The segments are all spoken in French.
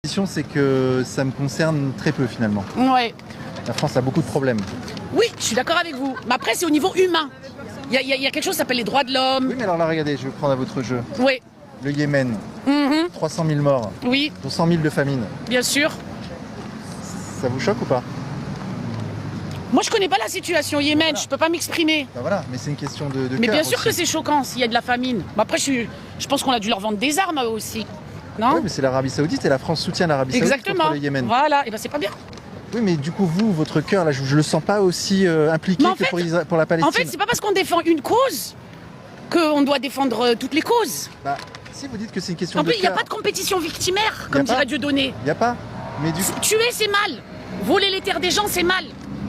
C'est que ça me concerne très peu finalement. Ouais. La France a beaucoup de problèmes. Oui, je suis d'accord avec vous. Mais après, c'est au niveau humain. Il y a quelque chose qui s'appelle les droits de l'homme. Oui, mais alors là, regardez, je vais prendre à votre jeu. Oui. Le Yémen, 300 000 morts, Oui, dont 100 000 de famine. bien sûr. Ça vous choque ou pas? Moi, je connais pas la situation au Yémen. Voilà. Je peux pas m'exprimer. Ben voilà, mais c'est une question de Mais cœur bien sûr aussi. que c'est choquant s'il y a de la famine. Bah après, je pense qu'on a dû leur vendre des armes à eux aussi. Non? Oui, mais c'est l'Arabie Saoudite et la France soutient l'Arabie Saoudite Exactement. contre le Yémen. Voilà, et ben c'est pas bien. Oui, mais du coup, vous, votre cœur, là, je le sens pas aussi impliqué Mais en que fait- pour la Palestine. En fait, c'est pas parce qu'on défend une cause qu'on doit défendre toutes les causes. Bah, si vous dites que c'est une question En de plus, il n'y a cœur, pas de compétition victimaire, Y a comme pas. dirait Dieudonné. il n'y a pas. Mais du coup, Tuer, c'est mal. Voler les terres des gens, c'est mal.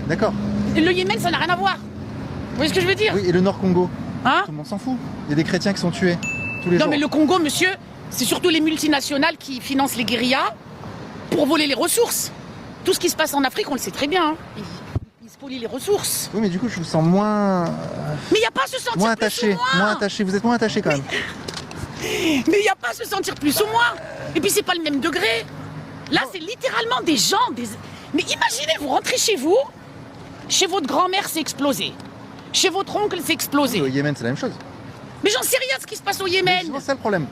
d'accord. Le Yémen, ça n'a rien à voir. Vous voyez ce que je veux dire? Oui, et le Nord Congo, Hein? tout le monde s'en fout. Il y a des chrétiens qui sont tués tous les Non, jours. mais le Congo, monsieur, c'est surtout les multinationales qui financent les guérillas pour voler les ressources. Tout ce qui se passe en Afrique, on le sait très bien. Hein. Ils spolient les ressources. Oui, mais du coup, je vous sens moins, Mais il n'y a pas à se sentir moins plus attaché. ou moins. Moins attaché. Vous êtes moins attaché quand même. Mais il n'y a pas à se sentir plus ou moins. Et puis, c'est pas le même degré. Là, c'est littéralement des gens. Mais imaginez, vous rentrez chez vous, chez votre grand-mère, c'est explosé. Chez votre oncle, c'est explosé. Au Yémen, c'est la même chose. Mais j'en sais rien de ce qui se passe au Mais Yémen. justement, c'est ça le problème.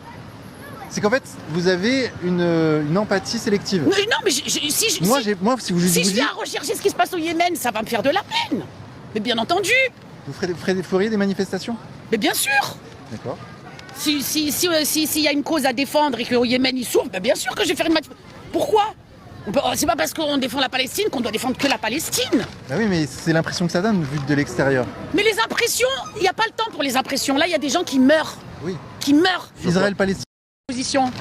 C'est qu'en fait, vous avez une empathie sélective. Mais non, mais Moi, si vous si vous je dites, viens à rechercher ce qui se passe au Yémen, ça va me faire de la peine. Mais bien entendu. vous feriez des manifestations. Mais bien sûr. D'accord. S'il y a une cause à défendre et qu'au Yémen ils souffrent, ben bien sûr que je vais faire une manifestation. Pourquoi? C'est pas parce qu'on défend la Palestine qu'on doit défendre que la Palestine. Bah oui, mais c'est l'impression que ça donne vu de l'extérieur. Mais les impressions, il n'y a pas le temps pour les impressions. Là, il y a des gens qui meurent. Oui. Qui meurent. Israël-Palestine. Position.